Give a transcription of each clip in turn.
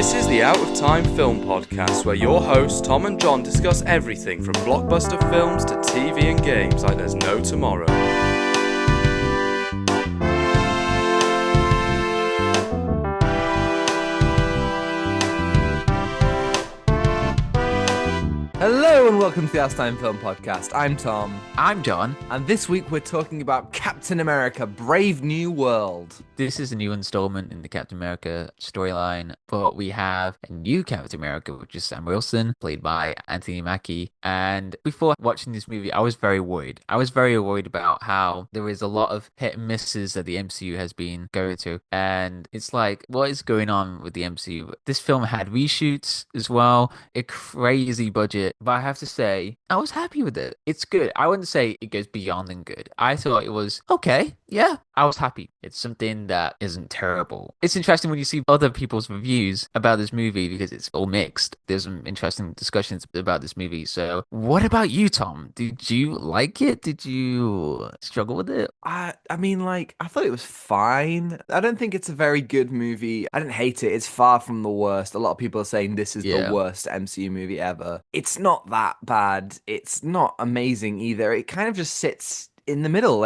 This is the Out of Time Film Podcast, where your hosts Tom and John discuss everything from blockbuster films to TV and games like there's no tomorrow. Hello and welcome to the Out of Time Film Podcast. I'm Tom. I'm John. And this week we're talking about Captain America: Brave New World. This is a new installment in the Captain America storyline, but we have a new Captain America, which is Sam Wilson, played by Anthony Mackie. And before watching this movie, I was very worried. I was very worried about how there is a lot of hit and misses that the MCU has been going through. And it's like, what is going on with the MCU? This film had reshoots as well, a crazy budget. But I have to say, I was happy with it. It's good. I wouldn't say it goes beyond and good. I thought it was okay. Yeah, I was happy. It's something that isn't terrible. It's interesting when you see other people's reviews about this movie because it's all mixed. There's some interesting discussions about this movie. So what about you, Tom? Did you like it? Did you struggle with it? I thought it was fine. I don't think it's a very good movie. I didn't hate it. It's far from the worst. A lot of people are saying this is the worst MCU movie ever. It's not that bad. It's not amazing either. It kind of just sits in the middle.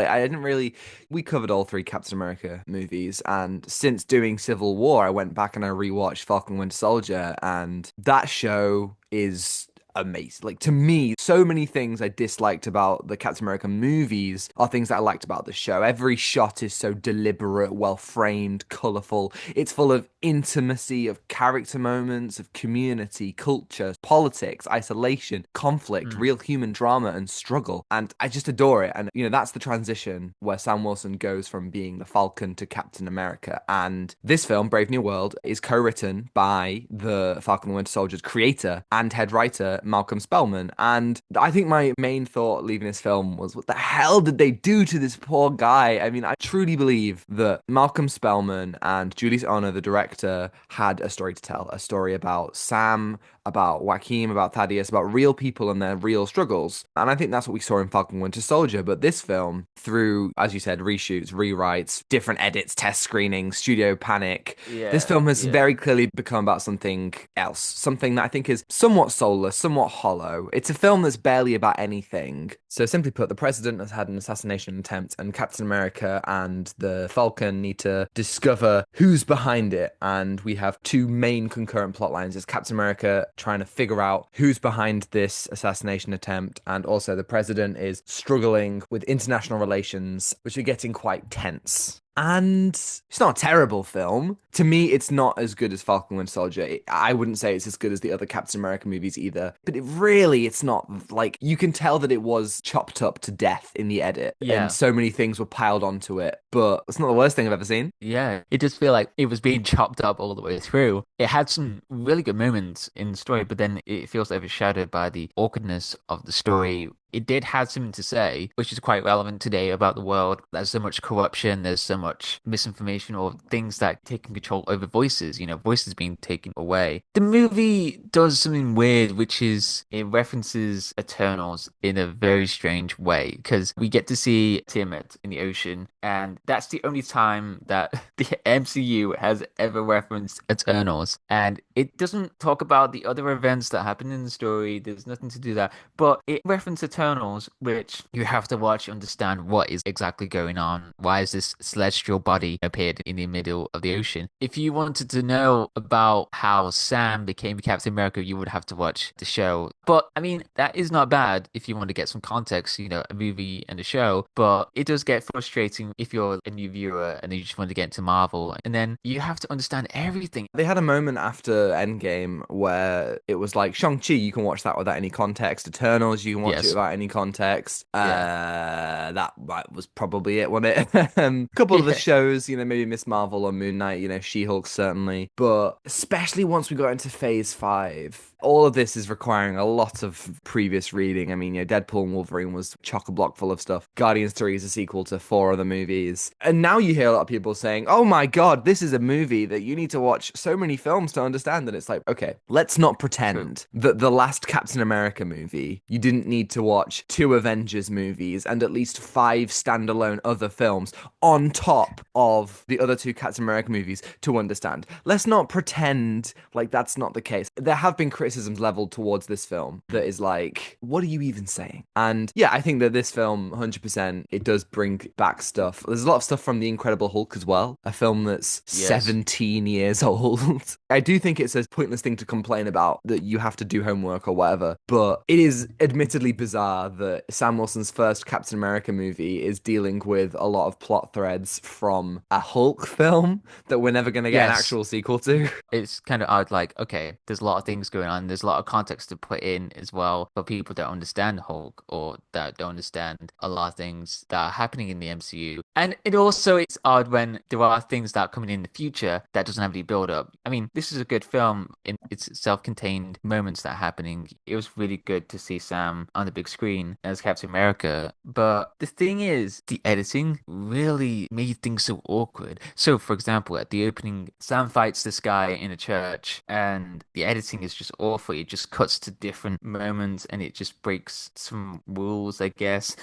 We covered all three Captain America movies, and since doing Civil War, I went back and I rewatched Falcon and Winter Soldier, and that show is amazing. Like, to me, so many things I disliked about the Captain America movies are things that I liked about the show. Every shot is so deliberate, well framed, colourful. It's full of intimacy, of character moments, of community, culture, politics, isolation, conflict, real human drama and struggle. And I just adore it. And, that's the transition where Sam Wilson goes from being the Falcon to Captain America. And this film, Brave New World, is co-written by the Falcon and Winter Soldier's creator and head writer, Malcolm Spellman. And I think my main thought leaving this film was, what the hell did they do to this poor guy? I mean, I truly believe that Malcolm Spellman and Julius Onah, the director, had a story to tell, a story about Sam, about Joaquin, about Thaddeus, about real people and their real struggles. And I think that's what we saw in Falcon and Winter Soldier. But this film, through, as you said, reshoots, rewrites, different edits, test screenings, studio panic, this film has very clearly become about something else, something that I think is somewhat soulless, somewhat hollow. It's a film that's barely about anything. So simply put, the president has had an assassination attempt, and Captain America and the Falcon need to discover who's behind it. And we have two main concurrent plot lines. It's Captain America trying to figure out who's behind this assassination attempt, and also the president is struggling with international relations, which are getting quite tense. And it's not a terrible film. To me, it's not as good as Falcon and Winter Soldier. I wouldn't say it's as good as the other Captain America movies either. But it's not. Like, you can tell that it was chopped up to death in the edit. Yeah. And so many things were piled onto it. But it's not the worst thing I've ever seen. Yeah, it just feel like it was being chopped up all the way through. It had some really good moments in the story, but then it feels overshadowed by the awkwardness of the story. It did have something to say, which is quite relevant today about the world. There's so much corruption, there's so much misinformation, or things that taking control over voices, voices being taken away. The movie does something weird, which is it references Eternals in a very strange way, because we get to see Tiamat in the ocean, and that's the only time that the MCU has ever referenced Eternals. And it doesn't talk about the other events that happen in the story. There's nothing to do that, but it references Eternals, which you have to watch to understand what is exactly going on. Why is this celestial body appeared in the middle of the ocean? If you wanted to know about how Sam became Captain America, you would have to watch the show. But I mean, that is not bad if you want to get some context, a movie and a show. But it does get frustrating if you're a new viewer and you just want to get into Marvel, and then you have to understand everything. They had a moment after Endgame where it was like, Shang-Chi, you can watch that without any context. Eternals, you can watch it without any context. That was probably it, wasn't it? A couple of the shows, maybe Miss Marvel or Moon Knight, She-Hulk certainly. But especially once we got into Phase 5, all of this is requiring a lot of previous reading. I mean, Deadpool and Wolverine was chock-a-block full of stuff. Guardians 3 is a sequel to 4 other movies. And now you hear a lot of people saying, oh my God, this is a movie that you need to watch so many films to understand. And it's like, okay, let's not pretend that the last Captain America movie, you didn't need to watch watch 2 Avengers movies and at least 5 standalone other films on top of the other 2 Captain America movies to understand. Let's not pretend like that's not the case. There have been criticisms leveled towards this film that is like, what are you even saying? And yeah, I think that this film, 100%, it does bring back stuff. There's a lot of stuff from The Incredible Hulk as well, a film that's 17 years old. I do think it's a pointless thing to complain about that you have to do homework or whatever, but it is admittedly bizarre that Sam Wilson's first Captain America movie is dealing with a lot of plot threads from a Hulk film that we're never going to get an actual sequel to. It's kind of odd, like, okay, there's a lot of things going on. There's a lot of context to put in as well for people that understand Hulk or that don't understand a lot of things that are happening in the MCU. And it also is odd when there are things that are coming in the future that doesn't have any build up. I mean, this is a good film in its self-contained moments that are happening. It was really good to see Sam on the big screen as Captain America. But the thing is, the editing really made things so awkward. So, for example, at the opening, Sam fights this guy in a church and the editing is just awful. It just cuts to different moments and it just breaks some rules, I guess.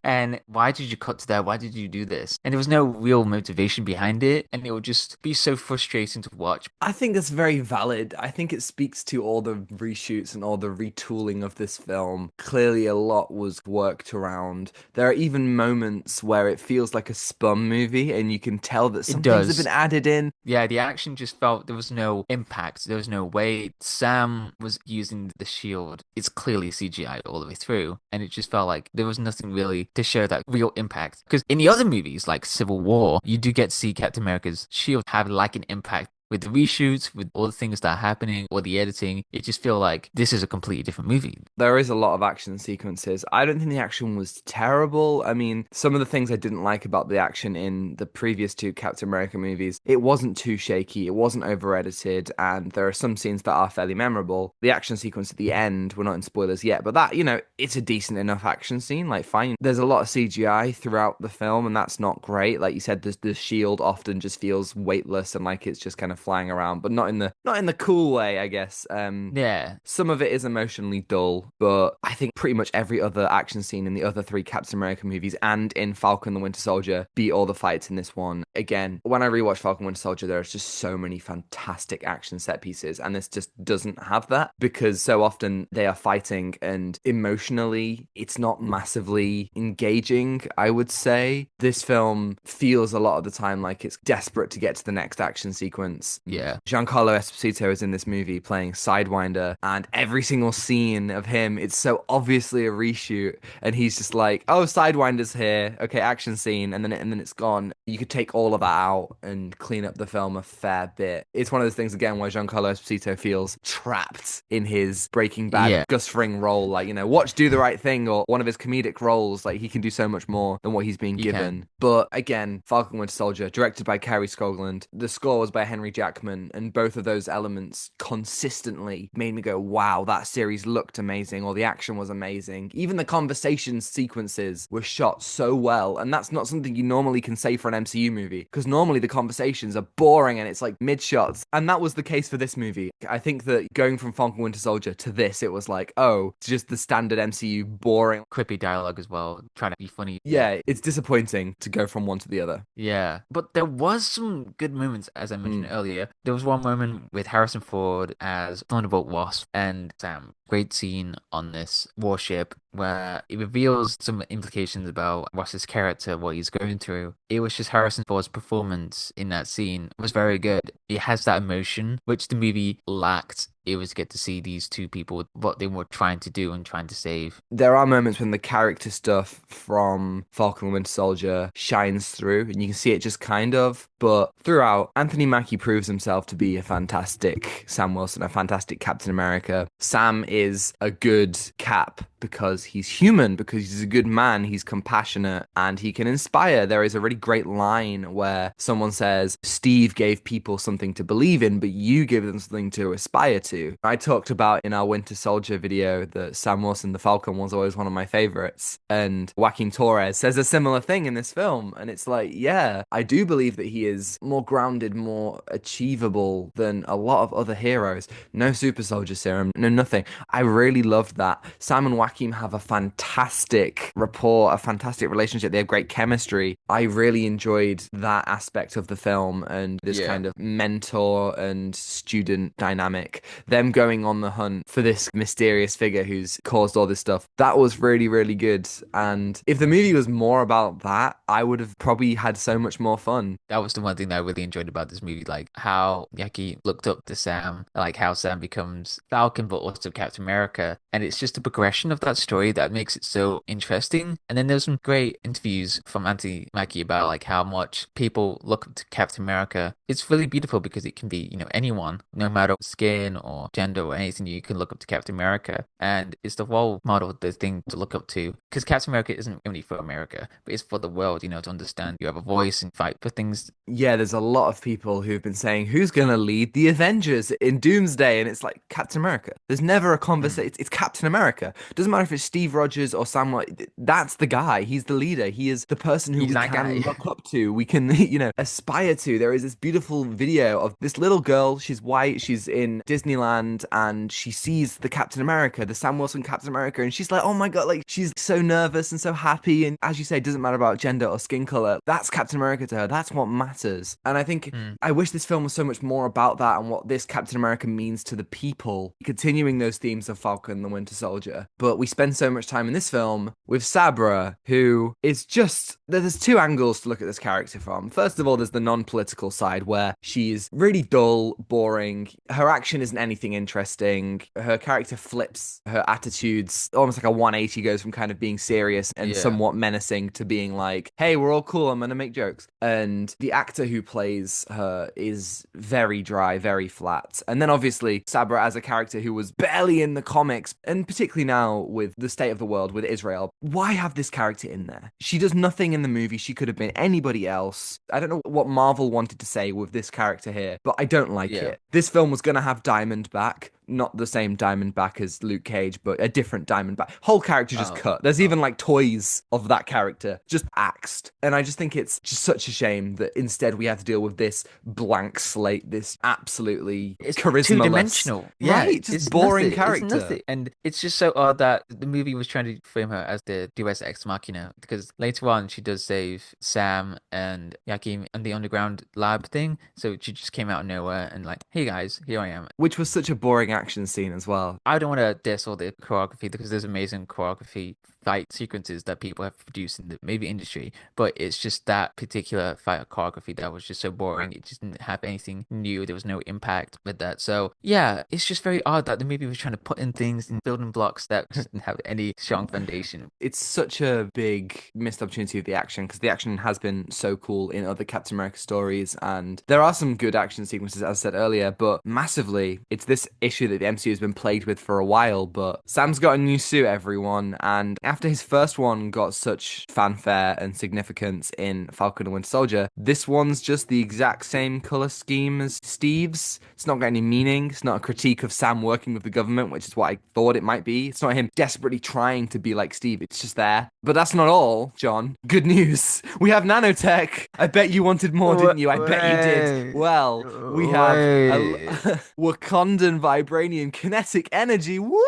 And why did you cut to that? Why did you do this? And there was no real motivation behind it, and it would just be so frustrating to watch. I think that's very valid. I think it speaks to all the reshoots and all the retooling of this film. Clearly, a lot was worked around. There are even moments where it feels like a spun movie, and you can tell that some things have been added in. Yeah, the action just felt there was no impact. There was no weight. Sam was using the shield. It's clearly CGI all the way through, and it just felt like there was nothing really to show that real impact. Because in the other movies, like Civil War, you do get to see Captain America's shield have like an impact. With the reshoots, with all the things that are happening, or the editing, it just feels like this is a completely different movie. There is a lot of action sequences. I don't think the action was terrible. I mean, some of the things I didn't like about the action in the previous 2 Captain America movies, it wasn't too shaky, it wasn't over-edited, and there are some scenes that are fairly memorable. The action sequence at the end, we're not in spoilers yet, but that, it's a decent enough action scene, like fine. There's a lot of CGI throughout the film, and that's not great. Like you said, the shield often just feels weightless and like it's just kind of flying around, but not in the cool way, I guess. Yeah. Some of it is emotionally dull, but I think pretty much every other action scene in the other 3 Captain America movies and in Falcon the Winter Soldier beat all the fights in this one. Again, when I rewatch Falcon Winter Soldier, there's just so many fantastic action set pieces, and this just doesn't have that because so often they are fighting and emotionally it's not massively engaging, I would say. This film feels a lot of the time like it's desperate to get to the next action sequence. Yeah. Giancarlo Esposito is in this movie playing Sidewinder, and every single scene of him, it's so obviously a reshoot, and he's just like, oh, Sidewinder's here, okay, action scene, and then it's gone. You could take all of that out and clean up the film a fair bit. It's one of those things, again, where Giancarlo Esposito feels trapped in his Breaking Bad Gus Fring role, like, watch Do the Right Thing, or one of his comedic roles, like, he can do so much more than what he's being given. But, again, Falcon Winter Soldier, directed by Kerry Skoglund, the score was by Henry Jackman, and both of those elements consistently made me go, wow, that series looked amazing, or the action was amazing. Even the conversation sequences were shot so well, and that's not something you normally can say for an MCU movie, because normally the conversations are boring and it's like mid-shots, and that was the case for this movie. I think that going from Falcon Winter Soldier to this, it was like, oh, it's just the standard MCU boring. Quippy dialogue as well, trying to be funny. Yeah, it's disappointing to go from one to the other. Yeah, but there was some good moments, as I mentioned earlier. There was one moment with Harrison Ford as Thunderbolt Wasp and Sam. Great scene on this warship where it reveals some implications about Ross's character, what he's going through. It was just Harrison Ford's performance in that scene was very good. It has that emotion, which the movie lacked. It was good to see these 2 people, what they were trying to do and trying to save. There are moments when the character stuff from Falcon and Winter Soldier shines through, and you can see it just kind of. But throughout, Anthony Mackie proves himself to be a fantastic Sam Wilson, a fantastic Captain America. Sam is a good Cap because he's human, because he's a good man, he's compassionate, and he can inspire. There is a really great line where someone says, Steve gave people something to believe in, but you give them something to aspire to. I talked about in our Winter Soldier video that Sam Wilson, the Falcon, was always one of my favorites, and Joaquin Torres says a similar thing in this film, and it's like, yeah, I do believe that he is more grounded, more achievable than a lot of other heroes. No super soldier serum, no nothing. I really loved that. Sam and Joaquin Joaquin have a fantastic rapport, a fantastic relationship. They have great chemistry. I really enjoyed that aspect of the film and this kind of mentor and student dynamic. Them going on the hunt for this mysterious figure who's caused all this stuff. That was really, really good. And if the movie was more about that, I would have probably had so much more fun. That was the one thing that I really enjoyed about this movie, like how Yaki looked up to Sam, like how Sam becomes Falcon, but also Captain America. And it's just a progression of that story that makes it so interesting. And then there's some great interviews from Anthony Mackie about like how much people look up to Captain America. It's really beautiful because it can be, anyone, no matter skin or gender or anything, you can look up to Captain America. And it's the role model, the thing to look up to. Because Captain America isn't only for America, but it's for the world, to understand you have a voice and fight for things. Yeah, there's a lot of people who've been saying, who's going to lead the Avengers in Doomsday? And it's like, Captain America. There's never a conversation. It's Captain America. Doesn't matter if it's Steve Rogers or Sam. That's the guy. He's the leader. He is the person who we can look up to. We can, aspire to. There is this beautiful video of this little girl. She's white. She's in Disneyland and she sees the Captain America, the Sam Wilson Captain America. And she's like, oh my God, like she's so nervous and so happy. And as you say, it doesn't matter about gender or skin color. That's Captain America to her. That's what matters. And I think I wish this film was so much more about that and what this Captain America means to the people, continuing those themes of Falcon and the Winter Soldier. But we spend so much time in this film with Sabra, who is just... There's two angles to look at this character from. First of all, there's the non-political side where she's really dull, boring. Her action isn't anything interesting. Her character flips her attitudes almost like a 180, goes from kind of being serious and somewhat menacing to being like, hey, we're all cool, I'm gonna make jokes. And the actor who plays her is very dry, very flat. And then obviously Sabra as a character who was barely in the comics, and particularly now with the state of the world with Israel, why have this character in there? She does nothing in the movie. She could have been anybody else. I don't know what Marvel wanted to say with this character here, but I don't like it. This film was going to have Diamond back. Not the same Diamondback as Luke Cage, but a different Diamondback. Whole character just cut. There's even like toys of that character just axed. And I just think it's just such a shame that instead we have to deal with this blank slate, this absolutely charisma-less. Two-dimensional. Yeah, right, just boring character. It's nothing. And it's just so odd that the movie was trying to frame her as the Deus Ex Machina, because later on she does save Sam and Yakim and the underground lab thing. So she just came out of nowhere and like, hey guys, here I am. Which was such a boring action scene as well. I don't want to diss all the choreography because there's amazing choreography fight sequences that people have produced in the movie industry, but it's just that particular fight choreography that was just so boring. It just didn't have anything new. There was no impact with that. So yeah, it's just very odd that the movie was trying to put in things in building blocks that just didn't have any strong foundation. It's such a big missed opportunity of the action, because the action has been so cool in other Captain America stories, and there are some good action sequences, as I said earlier, but massively it's this issue that the MCU has been plagued with for a while. But Sam's got a new suit, everyone, and after his first one got such fanfare and significance in Falcon and Winter Soldier, this one's just the exact same color scheme as Steve's. It's not got any meaning. It's not a critique of Sam working with the government, which is what I thought it might be. It's not him desperately trying to be like Steve. It's just there. But that's not all, John. Good news. We have nanotech. I bet you wanted more, didn't you? I bet you did. Well, we have a Wakandan vibranium kinetic energy. Woo!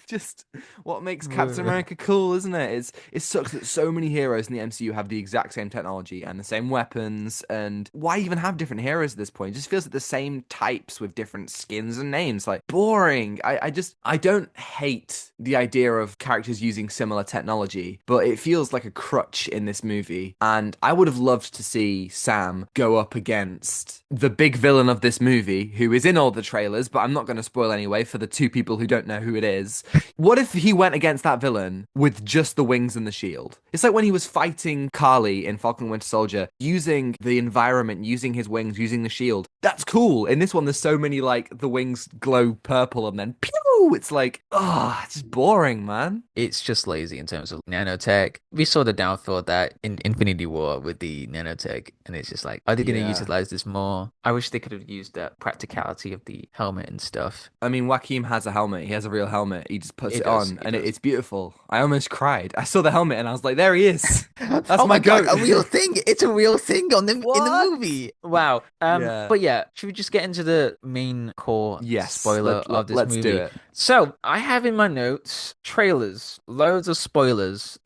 Just what makes Captain America cool, isn't it? It sucks that so many heroes in the MCU have the exact same technology and the same weapons, and why even have different heroes at this point? It just feels like the same types with different skins and names. Like, boring. I don't hate the idea of characters using similar technology, but it feels like a crutch in this movie. And I would have loved to see Sam go up against the big villain of this movie, who is in all the trailers, but I'm not going to spoil anyway for the two people who don't know who it is. What if he went against that villain with just the wings and the shield? It's like when he was fighting Karli in Falcon and Winter Soldier, using the environment, using his wings, using the shield. That's cool. In this one, there's so many, like, the wings glow purple and then pew! It's like, it's just boring, man. It's just lazy in terms of nanotech. We saw the downfall of that in Infinity War with the nanotech, and it's just like, are they going to utilize this more? I wish they could have used that practicality of the helmet and stuff. I mean, Joaquin has a helmet. He has a real helmet. He just puts it on, and it's beautiful. I almost cried. I saw the helmet, and I was like, there he is. That's my goat. God, a real thing. It's a real thing in the movie. Wow. But yeah, should we just get into the main core spoiler of this movie? Let's do it. So I have in my notes trailers, loads of spoilers.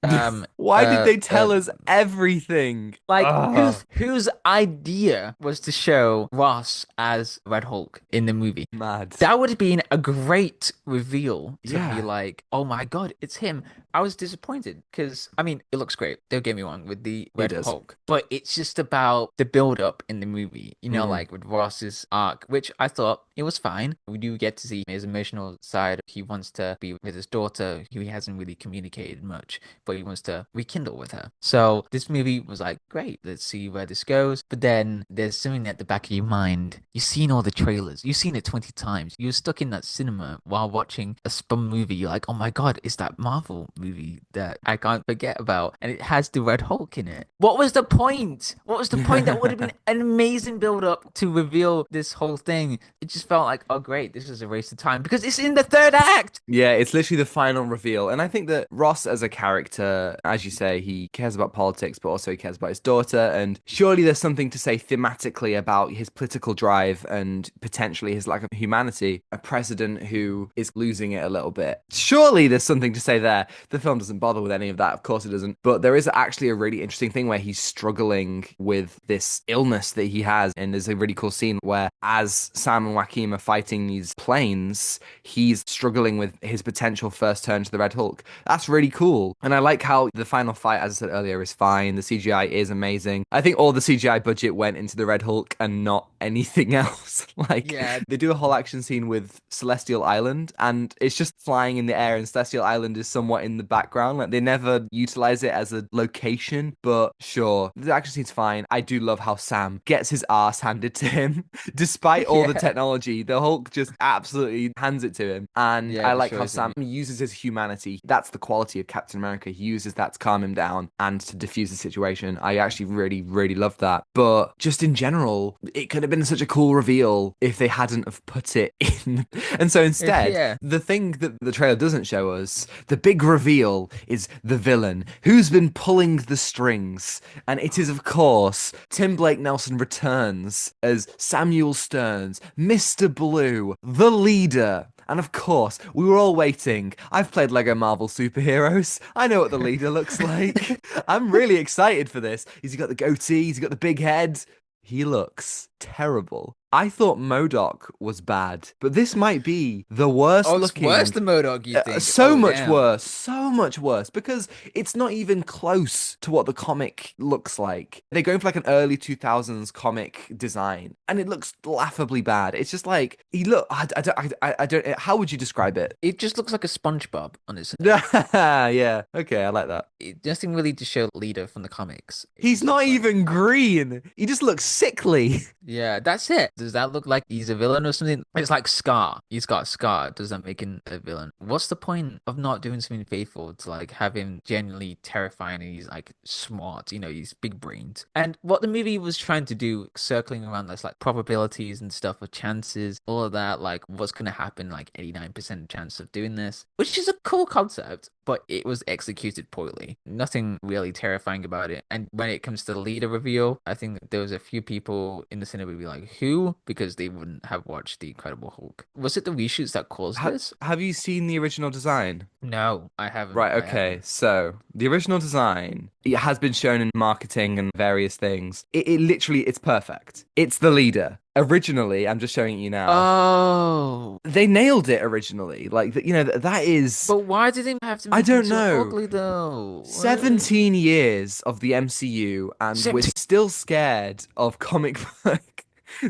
Why did they tell us everything? Like Ugh, whose idea was to show Ross as Red Hulk in the movie? mad. That would have been a great reveal to be Yeah. like, oh my God, it's him. I was disappointed because, I mean, it looks great. Don't get me wrong with the Red does. Hulk, but it's just about the build up in the movie, Mhm. like with Ross's arc, which I thought it was fine. We do get to see his emotional side. He wants to be with his daughter, who he hasn't really communicated much, but he wants to rekindle with her. So this movie was like, great, let's see where this goes. But then there's something at the back of your mind. You've seen all the trailers, you've seen it 20 times. You're stuck in that cinema while watching a spun movie. You're like, oh my God, it's that Marvel movie that I can't forget about. And it has the Red Hulk in it. What was the point? What was the point? That would have been an amazing build up to reveal this whole thing. It just felt like, oh great, this is a waste of time because it's in the third act. Yeah, it's literally the final reveal. And I think that Ross, as a character, as you say, he cares about politics, but also he cares about his daughter. And surely there's something to say thematically about his political drive and potentially his lack of humanity. A president who is losing it a little bit. Surely there's something to say there. The film doesn't bother with any of that. Of course it doesn't. But there is actually a really interesting thing where he's struggling with this illness that he has. And there's a really cool scene where, as Sam and Joaquin are fighting these planes, he's struggling with his potential first turn to the Red Hulk. That's really cool. And I like how the final fight, as I said earlier, is fine. The CGI is amazing. I think all the CGI budget went into the Red Hulk and not anything else. Yeah. They do a whole action scene with Celestial Island, and it's just flying in the air, and Celestial Island is somewhat in the background. Like, they never utilize it as a location, but sure, the action scene's fine. I do love how Sam gets his ass handed to him. Despite all the technology, the Hulk just absolutely hands it to him. And I like how Sam uses his humanity. That's the quality of Captain America. He uses that to calm him down and to diffuse the situation. I actually really, really love that. But just in general, it could have been such a cool reveal if they hadn't have put it in. And so instead, the thing that the trailer doesn't show us, the big reveal, is the villain who's been pulling the strings. And it is, of course, Tim Blake Nelson returns as Samuel Stearns, Mr. Blue, the leader. And of course, we were all waiting. I've played Lego Marvel Superheroes. I know what the leader looks like. I'm really excited for this. He's got the goatee, he's got the big head. He looks terrible. I thought MODOK was bad, but this might be the worst looking. Worse than MODOK, you think? So much worse, because it's not even close to what the comic looks like. They're going for like an early 2000s comic design, and it looks laughably bad. It's just like, I don't, how would you describe it? It just looks like a SpongeBob on his Yeah, okay, I like that. Nothing really to show leader from the comics. He's not even green. He just looks sickly. Yeah, that's it. Does that look like he's a villain or something? It's like Scar. He's got Scar. Does that make him a villain? What's the point of not doing something faithful to like have him genuinely terrifying and he's like smart, he's big brained. And what the movie was trying to do, circling around this like probabilities and stuff of chances, all of that, like what's gonna happen, like 89% chance of doing this, which is a cool concept, but it was executed poorly. Nothing really terrifying about it. And when it comes to the leader reveal, I think there was a few people in the cinema would be like, who? Because they wouldn't have watched The Incredible Hulk. Was it the reshoots that caused this? Have you seen the original design? No, I haven't. Right, okay. So the original design, it has been shown in marketing and various things. It literally, it's perfect. It's the leader. Originally, I'm just showing you now. Oh, they nailed it originally. Like, that is. But why did they have to make I don't it so know. ugly though? 17 years of the MCU, and we're still scared of comic book.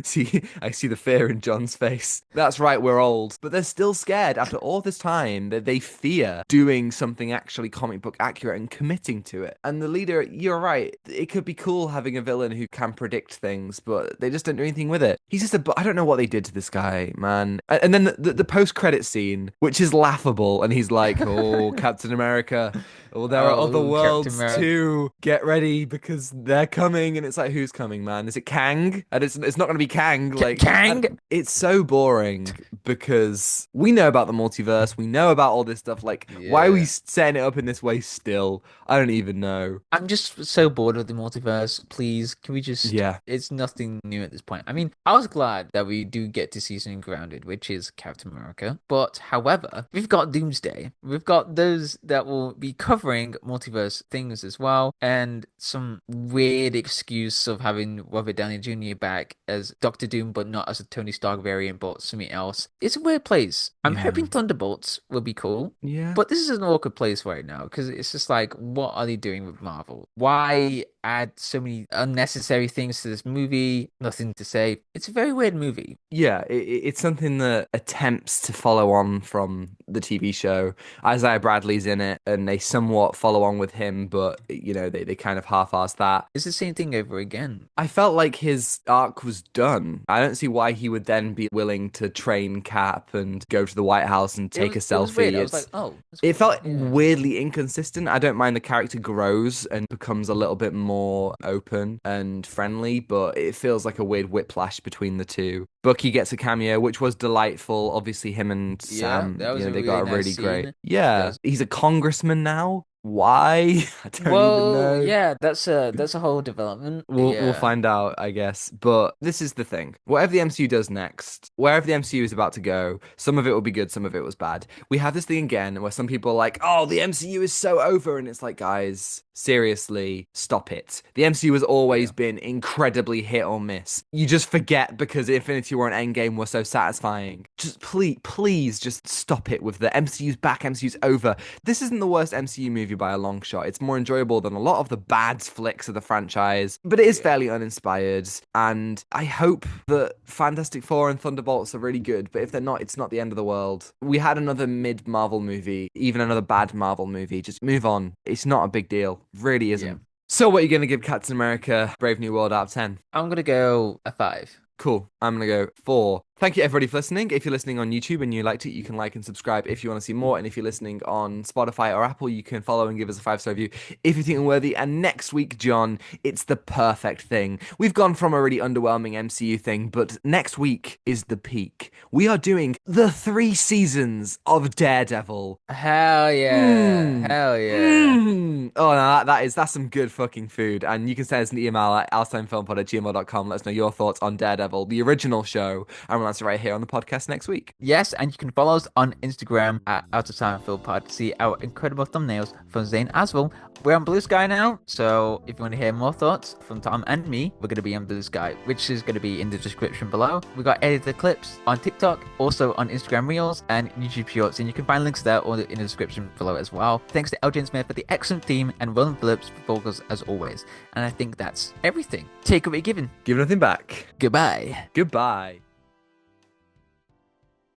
See, I see the fear in John's face. That's right, we're old. But they're still scared after all this time that they fear doing something actually comic book accurate and committing to it. And the leader, you're right, it could be cool having a villain who can predict things, but they just don't do anything with it. He's just I don't know what they did to this guy, man. And then the post-credit scene, which is laughable, and he's like, oh, Captain America. Well, there are other worlds too. Get ready because they're coming. And it's like, who's coming, man? Is it Kang? And it's not going to be Kang. Like Kang? It's so boring because we know about the multiverse. We know about all this stuff. Like, why are we setting it up in this way still? I don't even know. I'm just so bored of the multiverse. Please, can we just... Yeah. It's nothing new at this point. I mean, I was glad that we do get to see something grounded, which is Captain America. But, however, we've got Doomsday. We've got those that will be covering multiverse things as well. And some weird excuse of having Robert Downey Jr. back as Doctor Doom, but not as a Tony Stark variant, but something else. It's a weird place. I'm hoping Thunderbolts will be cool. Yeah. But this is an awkward place right now because it's just like, what are they doing with Marvel? Why add so many unnecessary things to this movie? Nothing to say. It's a very weird movie. Yeah, it's something that attempts to follow on from the TV show. Isaiah Bradley's in it, and they somewhat follow on with him, but, you know, they kind of half-ass that. It's the same thing over again. I felt like his arc was done. I don't see why he would then be willing to train Cap and go to the White House and take a selfie. It was weird. I was like, oh. It felt weirdly inconsistent. I don't mind the character grows and becomes a little bit more open and friendly, but it feels like a weird whiplash between the two. Bucky gets a cameo, which was delightful. Obviously, him and Sam, that was they got a really nice great. scene. Yeah, he's a congressman now. Why? I don't even know. Yeah, that's a whole development. We'll find out, I guess. But this is the thing. Whatever the MCU does next, wherever the MCU is about to go, some of it will be good, some of it was bad. We have this thing again where some people are like, oh, the MCU is so over. And it's like, guys, seriously, stop it. The MCU has always been incredibly hit or miss. You just forget because Infinity War and Endgame were so satisfying. Just please just stop it with the MCU's back, MCU's over. This isn't the worst MCU movie by a long shot. It's more enjoyable than a lot of the bad flicks of the franchise, but it is fairly uninspired, and I hope that Fantastic Four and Thunderbolts are really good, but if they're not, it's not the end of the world. We had another mid-Marvel movie, even another bad Marvel movie. Just move on. It's not a big deal. It really isn't. Yeah. So what are you going to give Captain America Brave New World out of 10? I'm going to go a 5. Cool. I'm going to go 4. Thank you, everybody, for listening. If you're listening on YouTube and you liked it, you can like and subscribe if you want to see more. And if you're listening on Spotify or Apple, you can follow and give us a 5-star review if you think we're worthy. And next week, John, it's the perfect thing. We've gone from a really underwhelming MCU thing, but next week is the peak. We are doing the 3 seasons of Daredevil. Hell yeah. Hell yeah. Oh, no, that's some good fucking food. And you can send us an email at outstimefilmpod@gmail.com. Let us know your thoughts on Daredevil, the original show, and we'll answer right here on the podcast next week. Yes, and you can follow us on Instagram at outstimefilmpod to see our incredible thumbnails from Zain Afzal. We're on Blue Sky now, so if you want to hear more thoughts from Tom and me, we're going to be on Blue Sky, which is going to be in the description below. We got edited clips on TikTok, also on Instagram Reels and YouTube Shorts, and you can find links there or in the description below as well. Thanks to Jones-Meyer for the excellent theme and Ronan Phillips for vocals as always. And I think that's everything. Take away, given. Give nothing back. Goodbye. Goodbye.